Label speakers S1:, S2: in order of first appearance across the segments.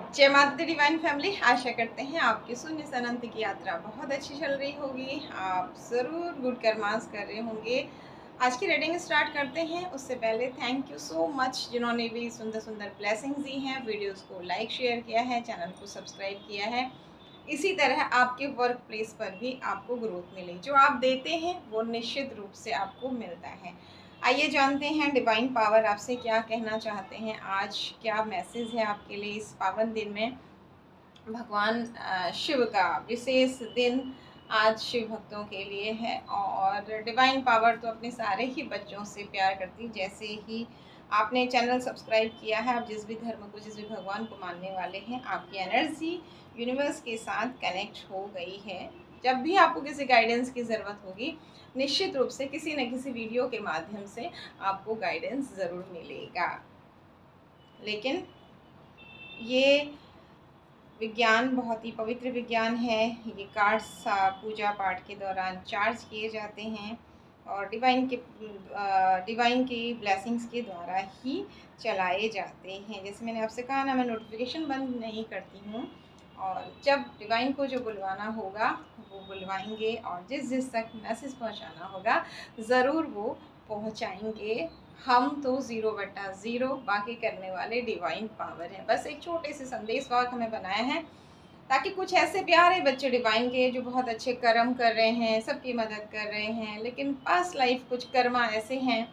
S1: जय माता दी divine family. आशा करते हैं आपकी शून्य से अनंत की यात्रा बहुत अच्छी चल रही होगी। आप ज़रूर गुड कर्मास कर रहे होंगे। आज की रीडिंग स्टार्ट करते हैं उससे पहले थैंक यू सो मच जिन्होंने भी सुंदर सुंदर ब्लेसिंग्स दी हैं, वीडियोस को लाइक शेयर किया है, चैनल को सब्सक्राइब किया है। इसी तरह आपके वर्क प्लेस पर भी आपको ग्रोथ मिले। जो आप देते हैं वो निश्चित रूप से आपको मिलता है। आइए जानते हैं डिवाइन पावर आपसे क्या कहना चाहते हैं। आज क्या मैसेज है आपके लिए इस पावन दिन में। भगवान शिव का विशेष दिन आज शिव भक्तों के लिए है। और डिवाइन पावर तो अपने सारे ही बच्चों से प्यार करती। जैसे ही आपने चैनल सब्सक्राइब किया है, आप जिस भी धर्म को, जिस भी भगवान को मानने वाले हैं, आपकी एनर्जी यूनिवर्स के साथ कनेक्ट हो गई है। जब भी आपको किसी गाइडेंस की ज़रूरत होगी, निश्चित रूप से किसी न किसी वीडियो के माध्यम से आपको गाइडेंस ज़रूर मिलेगा। लेकिन ये विज्ञान बहुत ही पवित्र विज्ञान है। ये कार्ड्स पूजा पाठ के दौरान चार्ज किए जाते हैं और डिवाइन की ब्लेसिंग्स के द्वारा ही चलाए जाते हैं। जैसे मैंने आपसे कहा ना, मैं नोटिफिकेशन बंद नहीं करती हूँ। और जब डिवाइन को जो बुलवाना होगा वो बुलवाएंगे, और जिस जिस तक मैसेज पहुँचाना होगा ज़रूर वो पहुँचाएंगे। हम तो 0/0 बाकी करने वाले डिवाइन पावर है। बस एक छोटे से संदेश वाहक हमें बनाया है ताकि कुछ ऐसे प्यारे बच्चे डिवाइन के जो बहुत अच्छे कर्म कर रहे हैं, सबकी मदद कर रहे हैं, लेकिन पास्ट लाइफ कुछ कर्मा ऐसे हैं,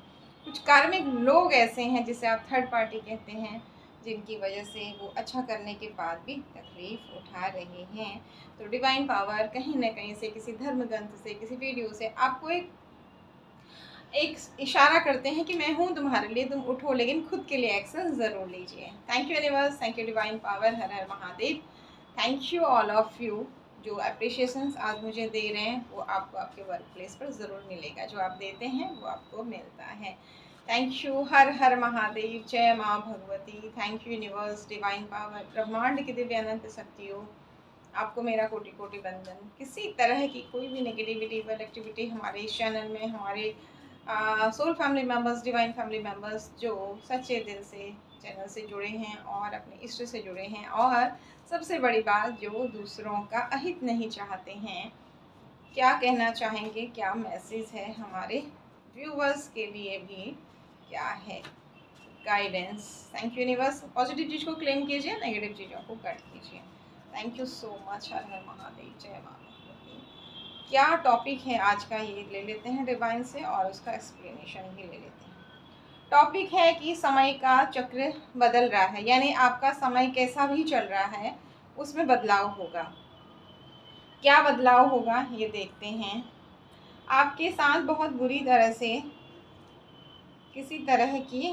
S1: कुछ कार्मिक लोग ऐसे हैं जिसे आप थर्ड पार्टी कहते हैं, जिनकी वजह से वो अच्छा करने के बाद भी तकलीफ उठा रहे हैं। तो डिवाइन पावर कहीं ना कहीं से, किसी धर्म ग्रंथ से, किसी वीडियो से आपको एक इशारा करते हैं कि मैं हूँ तुम्हारे लिए, तुम उठो, लेकिन खुद के लिए एक्शन ज़रूर लीजिए। Thank you universe, thank you divine power, हर हर Mahadev. Thank you all of you जो अप्रिशिएशंस आज मुझे दे रहे हैं, वो आपको आपके वर्क प्लेस पर ज़रूर मिलेगा। जो आप देते हैं वो आपको मिलता है। थैंक यू, हर हर महादेव, जय माँ Bhagwati. Thank you universe, divine power, ब्रह्मांड की दिव्य अनंत शक्तियों, आपको मेरा कोटि कोटि वंदन। किसी तरह की कोई भी नेगेटिविटी वाली एक्टिविटी हमारे इस चैनल में, हमारे soul family members, divine family members जो सच्चे दिल से चैनल से जुड़े हैं और अपने इष्ट से जुड़े हैं, और सबसे बड़ी बात जो दूसरों का अहित नहीं चाहते हैं, क्या कहना चाहेंगे, क्या मैसेज है हमारे व्यूवर्स के लिए भी, क्या है guidance. Thank you universe. Positive चीज़ को क्लेम कीजिए, नेगेटिव चीज़ों को कट कीजिए। थैंक यू सो मच, हर हर महादेव, जय माता भगवती। क्या टॉपिक है आज का, ये ले लेते हैं डिवाइन से और उसका एक्सप्लेनेशन भी ले लेते हैं। टॉपिक है कि समय का चक्र बदल रहा है, यानी आपका समय कैसा भी चल रहा है उसमें बदलाव होगा। क्या बदलाव होगा ये देखते हैं। आपके साथ बहुत बुरी तरह से किसी तरह की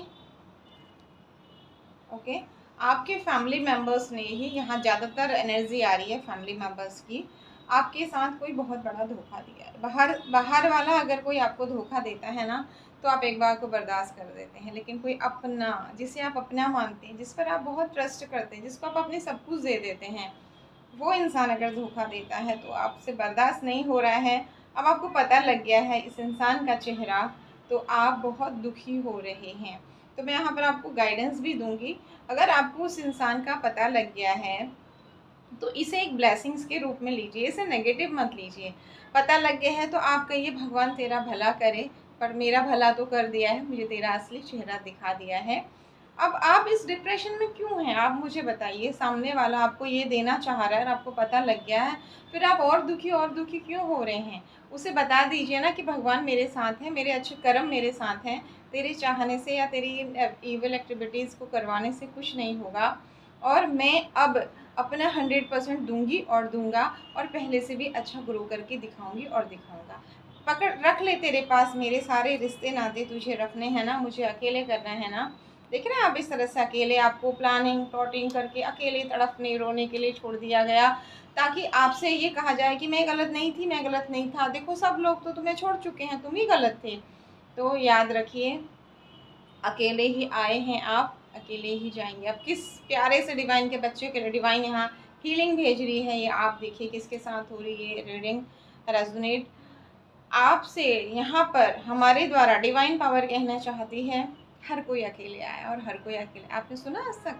S1: ओके आपके फैमिली मेम्बर्स ने ही, यहाँ ज़्यादातर एनर्जी आ रही है फैमिली मेम्बर्स की, आपके साथ कोई बहुत बड़ा धोखा दिया है। बाहर बाहर वाला अगर कोई आपको धोखा देता है ना, तो आप एक बार को बर्दाश्त कर देते हैं, लेकिन कोई अपना, जिसे आप अपना मानते हैं, जिस पर आप बहुत ट्रस्ट करते हैं, जिसको आप अपने सब कुछ दे देते हैं, वो इंसान अगर धोखा देता है तो आपसे बर्दाश्त नहीं हो रहा है। अब आपको पता लग गया है इस इंसान का चेहरा, तो आप बहुत दुखी हो रहे हैं। तो मैं यहाँ पर आपको गाइडेंस भी दूंगी। अगर आपको उस इंसान का पता लग गया है तो इसे एक ब्लेसिंग्स के रूप में लीजिए, इसे नेगेटिव मत लीजिए। पता लग गया है तो आप कहिए भगवान तेरा भला करे, पर मेरा भला तो कर दिया है, मुझे तेरा असली चेहरा दिखा दिया है। अब आप इस डिप्रेशन में क्यों हैं, आप मुझे बताइए। सामने वाला आपको ये देना चाह रहा है और आपको पता लग गया है, फिर आप और दुखी क्यों हो रहे हैं। उसे बता दीजिए ना कि भगवान मेरे साथ हैं, मेरे अच्छे कर्म मेरे साथ हैं, तेरे चाहने से या तेरी ईविल एक्टिविटीज़ को करवाने से कुछ नहीं होगा, और मैं अब अपना 100% दूंगी और दूंगा, और पहले से भी अच्छा ग्रो करके दिखाऊंगी और दिखाऊंगा। पकड़ रख ले तेरे पास मेरे सारे रिश्ते नाते, तुझे रखने हैं ना, मुझे अकेले करना है ना। देख रहे हैं आप, इस तरह से अकेले आपको प्लानिंग प्लॉटिंग करके अकेले तड़पने रोने के लिए छोड़ दिया गया, ताकि आपसे ये कहा जाए कि मैं गलत नहीं थी, मैं गलत नहीं था, देखो सब लोग तो तुम्हें छोड़ चुके हैं, तुम ही गलत थे। तो याद रखिए, अकेले ही आए हैं आप, अकेले ही जाएंगे। अब किस प्यारे से डिवाइन के बच्चों के लिए डिवाइन यहाँ हीलिंग भेज रही है, ये आप देखिए किसके साथ हो रही है रीडिंग रेजोनेट आपसे। यहाँ पर हमारे द्वारा डिवाइन पावर कहना चाहती है, हर कोई अकेले आया और हर कोई अकेले। आपने सुना आज तक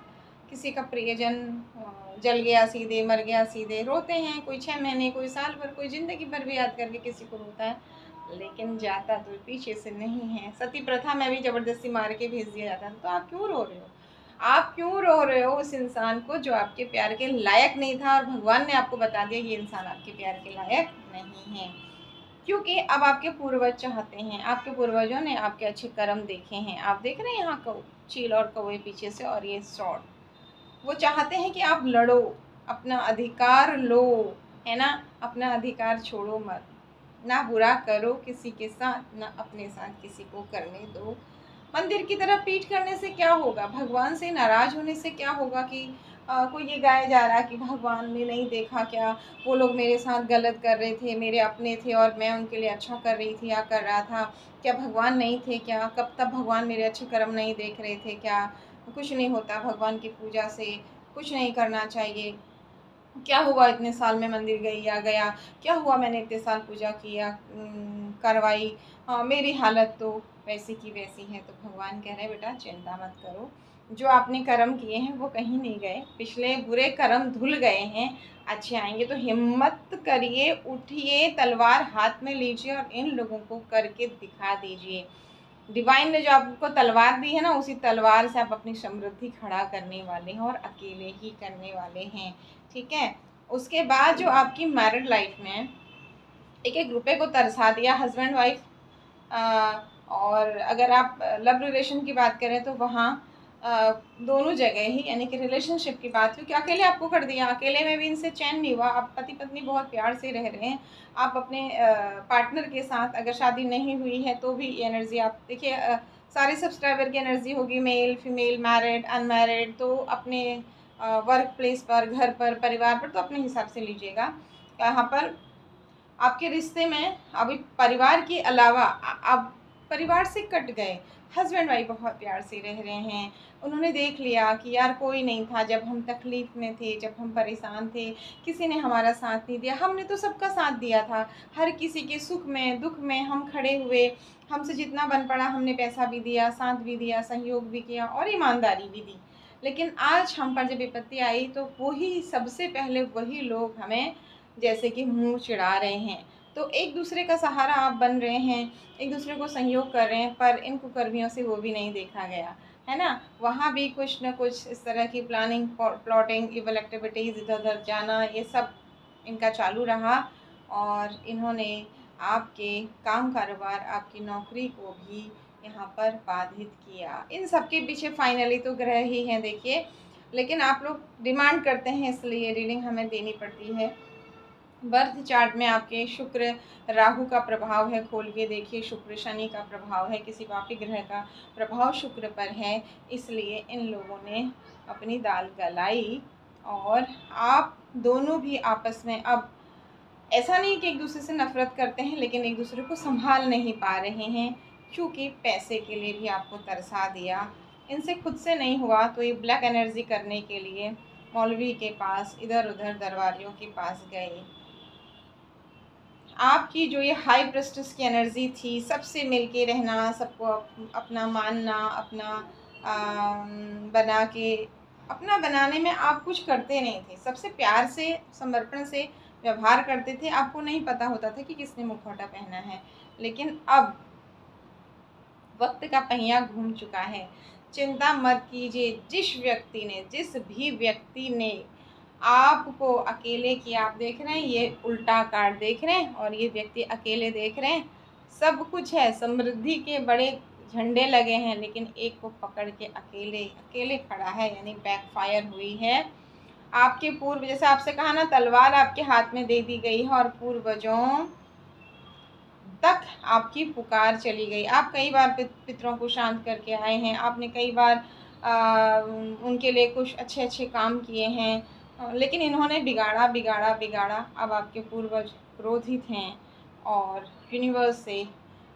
S1: किसी का प्रियजन जल गया सीधे, मर गया सीधे, रोते हैं, कोई 6 महीने, कोई साल भर, कोई ज़िंदगी भर भी याद करके किसी को रोता है, लेकिन जाता तो पीछे से नहीं है। सती प्रथा में भी ज़बरदस्ती मार के भेज दिया जाता था। तो आप क्यों रो रहे हो? आप क्यों रो रहे हो उस इंसान को जो आपके प्यार के लायक नहीं था, और भगवान ने आपको बता दिया ये इंसान आपके प्यार के लायक नहीं है। क्योंकि अब आपके पूर्वज चाहते हैं, आपके पूर्वजों ने आपके अच्छे कर्म देखे हैं। आप देख रहे हैं यहाँ चील और कौवे पीछे से, और ये शॉर्ट, वो चाहते हैं कि आप लड़ो, अपना अधिकार लो, है ना, अपना अधिकार छोड़ो मत, ना बुरा करो किसी के साथ, ना अपने साथ किसी को करने दो। मंदिर की तरफ पीठ करने से क्या होगा? भगवान से नाराज होने से क्या होगा? कि कोई ये गाया जा रहा कि भगवान ने नहीं देखा क्या, वो लोग मेरे साथ गलत कर रहे थे, मेरे अपने थे और मैं उनके लिए अच्छा कर रही थी या कर रहा था, क्या भगवान नहीं थे क्या? कब तक भगवान मेरे अच्छे कर्म नहीं देख रहे थे क्या? कुछ नहीं होता भगवान की पूजा से, कुछ नहीं करना चाहिए। क्या हुआ इतने साल में मंदिर गई या गया, क्या हुआ मैंने इतने साल पूजा किया करवाई, मेरी हालत तो वैसी की वैसी है। तो भगवान कह रहे हैं बेटा चिंता मत करो, जो आपने कर्म किए हैं वो कहीं नहीं गए, पिछले बुरे कर्म धुल गए हैं, अच्छे आएंगे। तो हिम्मत करिए, उठिए, तलवार हाथ में लीजिए और इन लोगों को करके दिखा दीजिए। डिवाइन ने जो आपको तलवार दी है ना, उसी तलवार से आप अपनी समृद्धि खड़ा करने वाले हैं, और अकेले ही करने वाले हैं, ठीक है। उसके बाद जो आपकी मैरिड लाइफ में एक एक रुपए को तरसा दिया, हस्बैंड वाइफ, और अगर आप लव रिलेशन की बात करें तो वहाँ दोनों जगह ही, यानी कि रिलेशनशिप की बात, क्योंकि अकेले आपको कर दिया, अकेले में भी इनसे चैन नहीं हुआ। आप पति पत्नी बहुत प्यार से रह रहे हैं, आप अपने पार्टनर के साथ, अगर शादी नहीं हुई है तो भी एनर्जी आप देखिए, सारे सब्सक्राइबर की एनर्जी होगी, मेल फीमेल, मैरिड अनमैरिड, तो अपने वर्क प्लेस पर, घर पर, परिवार पर, तो अपने हिसाब से लीजिएगा। यहाँ पर आपके रिश्ते में अभी परिवार के अलावा आप परिवार से कट गए, हस्बैंड वाइफ बहुत प्यार से रह रहे हैं, उन्होंने देख लिया कि यार कोई नहीं था जब हम तकलीफ़ में थे, जब हम परेशान थे, किसी ने हमारा साथ नहीं दिया, हमने तो सबका साथ दिया था, हर किसी के सुख में दुख में हम खड़े हुए, हमसे जितना बन पड़ा हमने पैसा भी दिया, साथ भी दिया, सहयोग भी किया और ईमानदारी भी दी। लेकिन आज हम पर जब विपत्ति आई तो वही सबसे पहले वही लोग हमें जैसे कि मुँह चिढ़ा रहे हैं। तो एक दूसरे का सहारा आप बन रहे हैं, एक दूसरे को सहयोग कर रहे हैं, पर इन कुकर्मियों से वो भी नहीं देखा गया, है ना? वहाँ भी कुछ न कुछ इस तरह की प्लानिंग, प्लॉटिंग, इविल एक्टिविटीज़, इधर-उधर जाना, ये सब इनका चालू रहा, और इन्होंने आपके काम कारोबार, आपकी नौकरी को भी यहाँ पर बाधित किया। इन सब के पीछे फाइनली तो ग्रह ही हैं देखिए, लेकिन आप लोग डिमांड करते हैं इसलिए रीडिंग हमें देनी पड़ती है। बर्थ चार्ट में आपके शुक्र राहु का प्रभाव है, खोल के देखिए, शुक्र शनि का प्रभाव है, किसी पापी ग्रह का प्रभाव शुक्र पर है, इसलिए इन लोगों ने अपनी दाल गलाई, और आप दोनों भी आपस में अब ऐसा नहीं कि एक दूसरे से नफरत करते हैं, लेकिन एक दूसरे को संभाल नहीं पा रहे हैं, क्योंकि पैसे के लिए भी आपको तरसा दिया, इनसे खुद से नहीं हुआ तो ये ब्लैक एनर्जी करने के लिए मौलवी के पास, इधर उधर दरबारियों के पास गए। आपकी जो ये हाई प्रेस्टिस की एनर्जी थी, सबसे मिलके रहना, सबको अपना मानना, अपना बना के, अपना बनाने में आप कुछ करते नहीं थे, सबसे प्यार से, समर्पण से व्यवहार करते थे, आपको नहीं पता होता था कि किसने मुखौटा पहना है। लेकिन अब वक्त का पहिया घूम चुका है, चिंता मत कीजिए। जिस भी व्यक्ति ने आपको अकेले किया, आप देख रहे हैं ये उल्टा कार्ड देख रहे हैं, और ये व्यक्ति अकेले देख रहे हैं, सब कुछ है, समृद्धि के बड़े झंडे लगे हैं, लेकिन एक को पकड़ के अकेले अकेले खड़ा है, यानी बैकफायर हुई है। आपके पूर्व, जैसे आपसे कहा ना, तलवार आपके हाथ में दे दी गई है, और पूर्वजों तक आपकी पुकार चली गई। आप कई बार पितरों को शांत करके आए हैं, आपने कई बार उनके लिए कुछ अच्छे अच्छे काम किए हैं, लेकिन इन्होंने बिगाड़ा बिगाड़ा बिगाड़ा। अब आपके पूर्वज क्रोधित हैं, और यूनिवर्स से,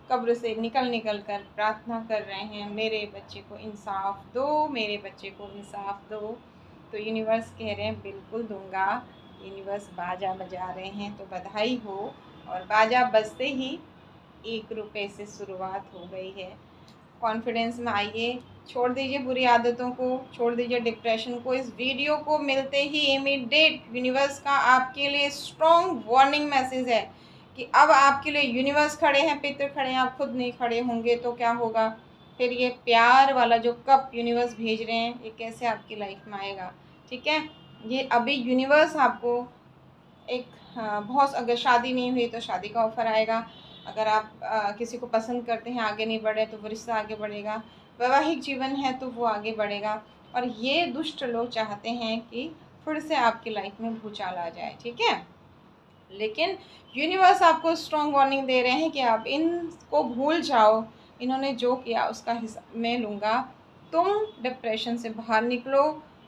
S1: कब्र से निकल निकल कर प्रार्थना कर रहे हैं, मेरे बच्चे को इंसाफ दो, मेरे बच्चे को इंसाफ दो। तो यूनिवर्स कह रहे हैं बिल्कुल दूंगा। यूनिवर्स बाजा बजा रहे हैं, तो बधाई हो। और बाजा बजते ही 1 रुपए से शुरुआत हो गई है। कॉन्फिडेंस में आइए, छोड़ दीजिए बुरी आदतों को, छोड़ दीजिए डिप्रेशन को। इस वीडियो को मिलते ही इमीडिएट यूनिवर्स का आपके लिए स्ट्रॉन्ग वार्निंग मैसेज है कि अब आपके लिए यूनिवर्स खड़े हैं, पितृ खड़े हैं, आप खुद नहीं खड़े होंगे तो क्या होगा फिर। ये प्यार वाला जो कप यूनिवर्स भेज रहे हैं ये कैसे आपकी लाइफ में आएगा, ठीक है। ये अभी यूनिवर्स आपको एक बहुत, अगर शादी नहीं हुई तो शादी का ऑफ़र आएगा, अगर आप किसी को पसंद करते हैं आगे नहीं बढ़े तो वो रिश्ता आगे बढ़ेगा, वैवाहिक जीवन है तो वो आगे बढ़ेगा। और ये दुष्ट लोग चाहते हैं कि फिर से आपकी लाइफ में भूचाल आ जाए, ठीक है। लेकिन यूनिवर्स आपको स्ट्रॉन्ग वार्निंग दे रहे हैं कि आप इनको भूल जाओ, इन्होंने जो किया उसका हिसाब मैं लूँगा। तुम डिप्रेशन से बाहर निकलो,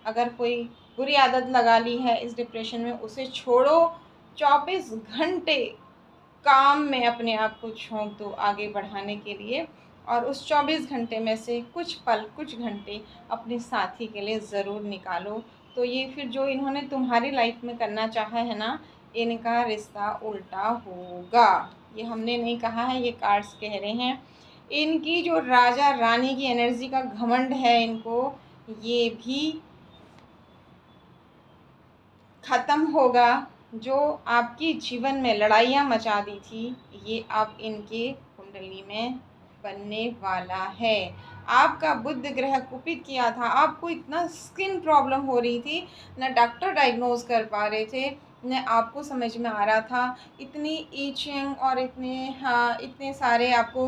S1: अगर कोई बुरी आदत लगा ली है इस डिप्रेशन में उसे छोड़ो। 24 घंटे काम में अपने आप को झोंक दो आगे बढ़ाने के लिए, और उस 24 घंटे में से कुछ पल, कुछ घंटे अपने साथी के लिए ज़रूर निकालो। तो ये फिर जो इन्होंने तुम्हारी लाइफ में करना चाहा है ना, इनका रिश्ता उल्टा होगा। ये हमने नहीं कहा है, ये कार्ड्स कह रहे हैं। इनकी जो राजा रानी की एनर्जी का घमंड है इनको, ये भी ख़त्म होगा। जो आपकी जीवन में लड़ाइयाँ मचा दी थी ये अब इनके कुंडली में बनने वाला है। आपका बुध ग्रह कुपित किया था, आपको इतना स्किन प्रॉब्लम हो रही थी, न डॉक्टर डायग्नोज कर पा रहे थे, न आपको समझ में आ रहा था। इतनी ईचिंग और इतने सारे आपको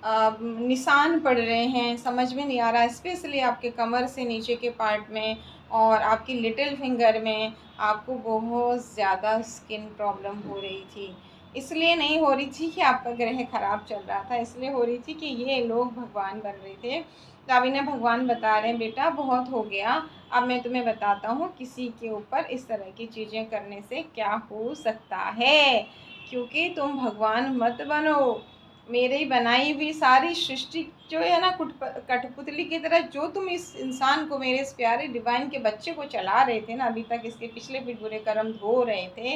S1: निशान पड़ रहे हैं, समझ में नहीं आ रहा है। स्पेशली आपके कमर से नीचे के पार्ट में और आपकी लिटिल फिंगर में आपको बहुत ज़्यादा स्किन प्रॉब्लम हो रही थी। इसलिए नहीं हो रही थी कि आपका ग्रह ख़राब चल रहा था, इसलिए हो रही थी कि ये लोग भगवान बन रहे थे। तो अब इन्हें भगवान बता रहे हैं बेटा बहुत हो गया, अब मैं तुम्हें बताता हूँ किसी के ऊपर इस तरह की चीज़ें करने से क्या हो सकता है, क्योंकि तुम भगवान मत बनो। मेरी बनाई हुई सारी सृष्टि जो है ना कठपुतली की तरह, जो तुम इस इंसान को, मेरे इस प्यारे डिवाइन के बच्चे को चला रहे थे ना, अभी तक इसके पिछले भी बुरे कर्म धो रहे थे,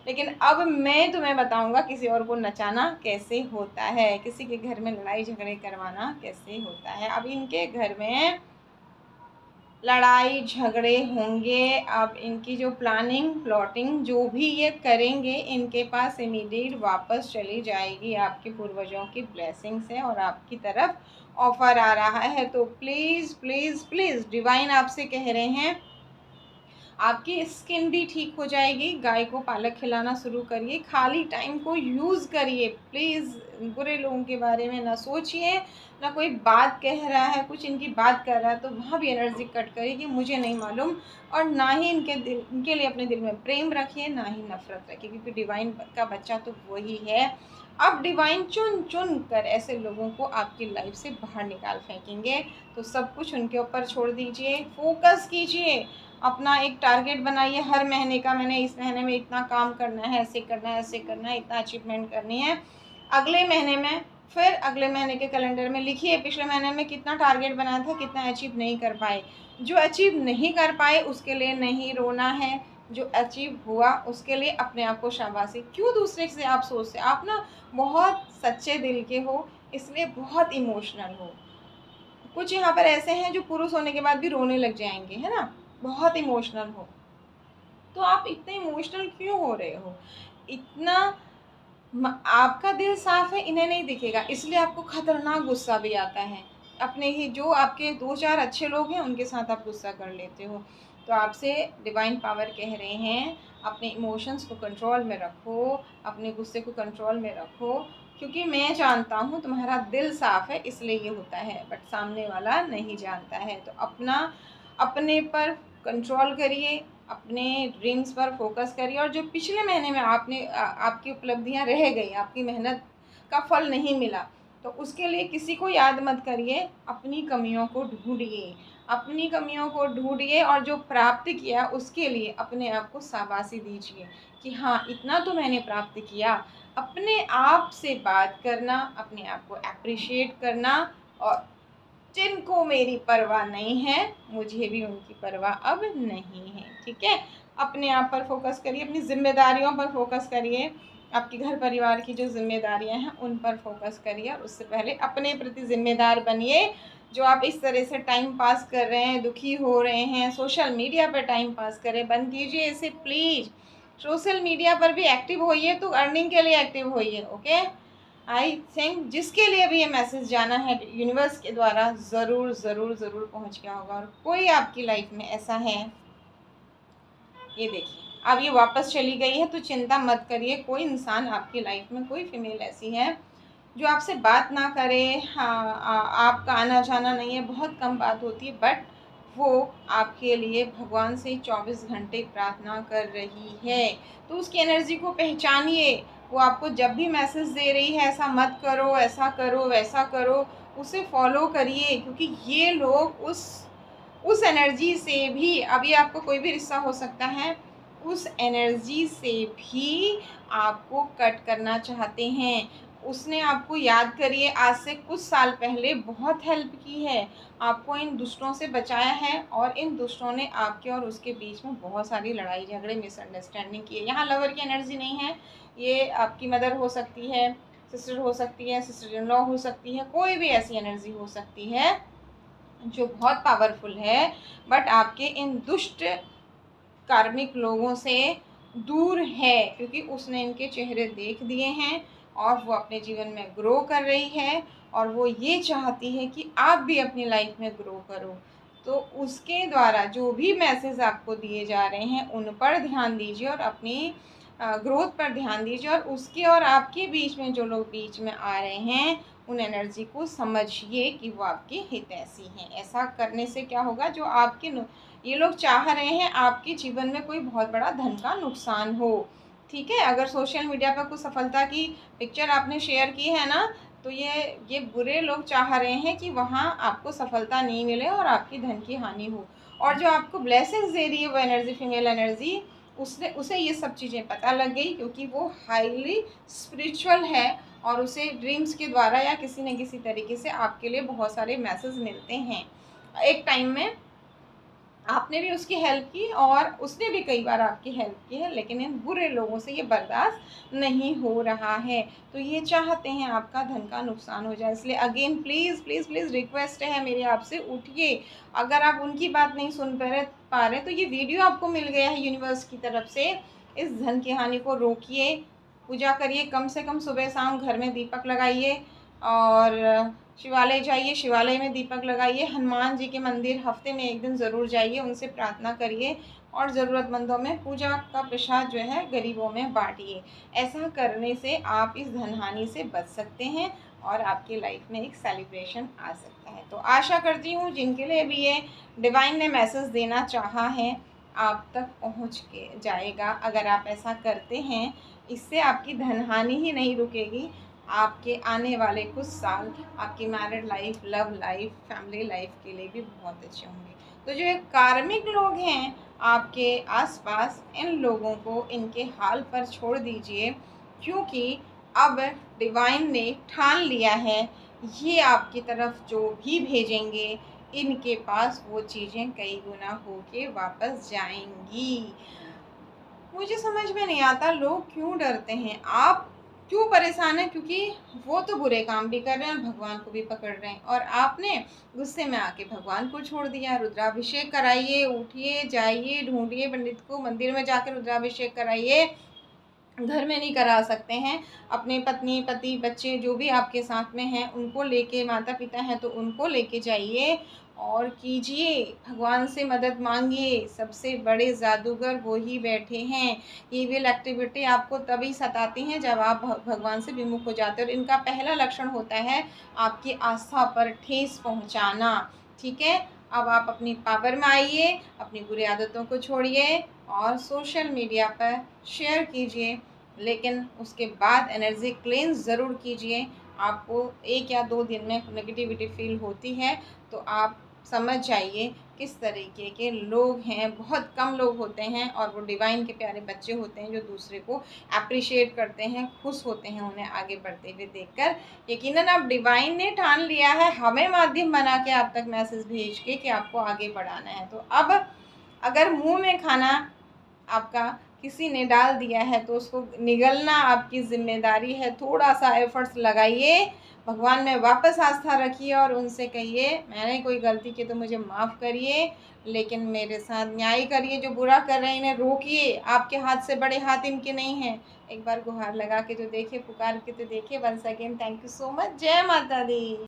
S1: लेकिन अब मैं तुम्हें बताऊंगा किसी और को नचाना कैसे होता है, किसी के घर में लड़ाई झगड़े करवाना कैसे होता है। अब इनके घर में लड़ाई झगड़े होंगे। अब इनकी जो प्लानिंग प्लॉटिंग जो भी ये करेंगे, इनके पास इमीडिएट वापस चली जाएगी आपके पूर्वजों की ब्लेसिंग से, और आपकी तरफ ऑफर आ रहा है। तो प्लीज़ प्लीज़ प्लीज़ डिवाइन आपसे कह रहे हैं आपकी स्किन भी ठीक हो जाएगी। गाय को पालक खिलाना शुरू करिए, खाली टाइम को यूज़ करिए। प्लीज़ बुरे लोगों के बारे में ना सोचिए, ना कोई बात कह रहा है, कुछ इनकी बात कर रहा है तो वहाँ भी एनर्जी कट करिए कि मुझे नहीं मालूम, और ना ही इनके लिए अपने दिल में प्रेम रखिए, ना ही नफरत रखिए, क्योंकि डिवाइन का बच्चा तो वही है। अब डिवाइन चुन चुन कर ऐसे लोगों को आपकी लाइफ से बाहर निकाल फेंकेंगे। तो सब कुछ उनके ऊपर छोड़ दीजिए, फोकस कीजिए, अपना एक टारगेट बनाइए हर महीने का, मैंने इस महीने में इतना काम करना है, ऐसे करना है, ऐसे करना है, इतना अचीवमेंट करनी है। अगले महीने में फिर अगले महीने के कैलेंडर में लिखिए पिछले महीने में कितना टारगेट बनाया था, कितना अचीव नहीं कर पाए। जो अचीव नहीं कर पाए उसके लिए नहीं रोना है, जो अचीव हुआ उसके लिए अपने आप को शाबाशी। क्यों दूसरे से आप सोचते, आप ना बहुत सच्चे दिल के हो, इसलिए बहुत इमोशनल हो। कुछ यहाँ पर ऐसे हैं जो पुरुष होने के बाद भी रोने लग जाएंगे, है ना, बहुत इमोशनल हो। तो आप इतने इमोशनल क्यों हो रहे हो, इतना आपका दिल साफ है, इन्हें नहीं दिखेगा, इसलिए आपको खतरनाक गुस्सा भी आता है। अपने ही जो आपके 2-4 अच्छे लोग हैं उनके साथ आप गुस्सा कर लेते हो। तो आपसे डिवाइन पावर कह रहे हैं अपने इमोशंस को कंट्रोल में रखो, अपने गुस्से को कंट्रोल में रखो, क्योंकि मैं जानता हूँ तुम्हारा दिल साफ है इसलिए ये होता है, बट सामने वाला नहीं जानता है। तो अपने पर कंट्रोल करिए, अपने ड्रीम्स पर फोकस करिए, और जो पिछले महीने में आपकी उपलब्धियां रह गई, आपकी मेहनत का फल नहीं मिला, तो उसके लिए किसी को याद मत करिए, अपनी कमियों को ढूंढिए, अपनी कमियों को ढूंढिए, और जो प्राप्त किया उसके लिए अपने आप को शाबाशी दीजिए कि हाँ इतना तो मैंने प्राप्त किया। अपने आप से बात करना, अपने आप को अप्रिशिएट करना, और जिनको मेरी परवाह नहीं है मुझे भी उनकी परवाह अब नहीं है, ठीक है। अपने आप पर फोकस करिए, अपनी जिम्मेदारियों पर फोकस करिए, आपके घर परिवार की जो ज़िम्मेदारियाँ हैं उन पर फोकस करिए और उससे पहले अपने प्रति ज़िम्मेदार बनिए। जो आप इस तरह से टाइम पास कर रहे हैं, दुखी हो रहे हैं, सोशल मीडिया पर टाइम पास करें, बंद कीजिए इसे प्लीज़। सोशल मीडिया पर भी एक्टिव होइए तो अर्निंग के लिए एक्टिव होइए, ओके। आई थिंक जिसके लिए भी ये मैसेज जाना है यूनिवर्स के द्वारा ज़रूर ज़रूर ज़रूर पहुंच गया होगा। और कोई आपकी लाइफ में ऐसा है, ये देखिए अब ये वापस चली गई है, तो चिंता मत करिए। कोई इंसान आपकी लाइफ में, कोई फीमेल ऐसी है जो आपसे बात ना करे। हाँ, आपका आना जाना नहीं है, बहुत कम बात होती है, बट वो आपके लिए भगवान से 24 घंटे प्रार्थना कर रही है। तो उसकी एनर्जी को पहचानिए। वो आपको जब भी मैसेज दे रही है ऐसा मत करो, ऐसा करो, वैसा करो, उसे फॉलो करिए। क्योंकि ये लोग उस एनर्जी से भी, अभी आपको कोई भी रिश्ता हो सकता है, उस एनर्जी से भी आपको कट करना चाहते हैं। उसने आपको, याद करिए, आज से कुछ साल पहले बहुत हेल्प की है, आपको इन दुष्टों से बचाया है, और इन दुष्टों ने आपके और उसके बीच में बहुत सारी लड़ाई झगड़े, मिसअंडरस्टैंडिंग की है। यहाँ लवर की एनर्जी नहीं है, ये आपकी मदर हो सकती है, सिस्टर हो सकती है, सिस्टर इन लॉ हो सकती है, कोई भी ऐसी एनर्जी हो सकती है जो बहुत पावरफुल है, बट आपके इन दुष्ट कार्मिक लोगों से दूर है। क्योंकि उसने इनके चेहरे देख दिए हैं और वो अपने जीवन में ग्रो कर रही है, और वो ये चाहती है कि आप भी अपनी लाइफ में ग्रो करो। तो उसके द्वारा जो भी मैसेज आपको दिए जा रहे हैं उन पर ध्यान दीजिए और अपनी ग्रोथ पर ध्यान दीजिए। और उसके और आपके बीच में जो लोग बीच में आ रहे हैं उन एनर्जी को समझिए कि वो आपके हितैषी हैं। ऐसा करने से क्या होगा, जो आपके ये लोग चाह रहे हैं आपके जीवन में कोई बहुत बड़ा धन का नुकसान हो, ठीक है। अगर सोशल मीडिया पर कुछ सफलता की पिक्चर आपने शेयर की है ना, तो ये बुरे लोग चाह रहे हैं कि वहाँ आपको सफलता नहीं मिले और आपकी धन की हानि हो। और जो आपको ब्लेसिंग्स दे रही है वो एनर्जी, फीमेल एनर्जी, उसे ये सब चीज़ें पता लग गई, क्योंकि वो हाईली स्पिरिचुअल है और उसे ड्रीम्स के द्वारा या किसी न किसी तरीके से आपके लिए बहुत सारे मैसेज मिलते हैं। एक टाइम में आपने भी उसकी हेल्प की और उसने भी कई बार आपकी हेल्प की है, लेकिन इन बुरे लोगों से ये बर्दाश्त नहीं हो रहा है। तो ये चाहते हैं आपका धन का नुकसान हो जाए। इसलिए again please please please request है मेरी आपसे, उठिए। अगर आप उनकी बात नहीं सुन पा रहे तो ये वीडियो आपको मिल गया है यूनिवर्स की तरफ से, इस धन की हानि को रोकिए। पूजा करिए, कम से कम सुबह शाम घर में दीपक लगाइए, और शिवालय जाइए, शिवालय में दीपक लगाइए। हनुमान जी के मंदिर हफ्ते में एक दिन ज़रूर जाइए, उनसे प्रार्थना करिए, और ज़रूरतमंदों में पूजा का प्रसाद जो है गरीबों में बांटिए। ऐसा करने से आप इस धनहानि से बच सकते हैं और आपकी लाइफ में एक सेलिब्रेशन आ सकता है। तो आशा करती हूँ जिनके लिए भी ये डिवाइन ने मैसेज देना चाहा है आप तक पहुँच के जाएगा। अगर आप ऐसा करते हैं, इससे आपकी धनहानि ही नहीं रुकेगी, आपके आने वाले कुछ साल आपकी married life, love life, family life के लिए भी बहुत अच्छे होंगे। तो जो एक कार्मिक लोग हैं आपके आसपास, इन लोगों को इनके हाल पर छोड़ दीजिए, क्योंकि अब डिवाइन ने ठान लिया है ये आपकी तरफ जो भी भेजेंगे, इनके पास वो चीज़ें कई गुना होके वापस जाएंगी। मुझे समझ में नहीं आता लोग क्यों डरते हैं, आप क्यों परेशान हैं, क्योंकि वो तो बुरे काम भी कर रहे हैं और भगवान को भी पकड़ रहे हैं, और आपने गुस्से में आके भगवान को छोड़ दिया। रुद्राभिषेक कराइए, उठिए, जाइए, ढूंढिए पंडित को, मंदिर में जाकर रुद्राभिषेक कराइए। घर में नहीं करा सकते हैं, अपने पत्नी, पति, बच्चे जो भी आपके साथ में हैं उनको लेके, माता पिता हैं तो उनको लेके जाइए और कीजिए, भगवान से मदद मांगिए। सबसे बड़े जादूगर वो ही बैठे हैं। ईविल एक्टिविटी आपको तभी सताती हैं जब आप भगवान से विमुख हो जाते हैं, और इनका पहला लक्षण होता है आपकी आस्था पर ठेस पहुंचाना, ठीक है। अब आप अपनी पावर में आइए, अपनी बुरी आदतों को छोड़िए और सोशल मीडिया पर शेयर कीजिए, लेकिन उसके बाद एनर्जी क्लेंस ज़रूर कीजिए। आपको 1 या 2 दिन में नेगेटिविटी फील होती है तो आप समझ जाइए किस तरीके के लोग हैं। बहुत कम लोग होते हैं और वो डिवाइन के प्यारे बच्चे होते हैं जो दूसरे को अप्रिशिएट करते हैं, खुश होते हैं उन्हें आगे बढ़ते हुए देखकर। यकीनन अब डिवाइन ने ठान लिया है हमें माध्यम बना के आप तक मैसेज भेज के कि आपको आगे बढ़ाना है। तो अब अगर मुंह में खाना आपका किसी ने डाल दिया है तो उसको निगलना आपकी ज़िम्मेदारी है। थोड़ा-सा एफ़र्ट्स लगाइए, भगवान में वापस आस्था रखिए और उनसे कहिए मैंने कोई गलती की तो मुझे माफ़ करिए, लेकिन मेरे साथ न्याय करिए, जो बुरा कर रहे हैं इन्हें रोकिए, आपके हाथ से बड़े हाथ इनके नहीं हैं। एक बार गुहार लगा के तो देखिए, पुकार के तो देखिए। Once again thank you so much. जय माता दी।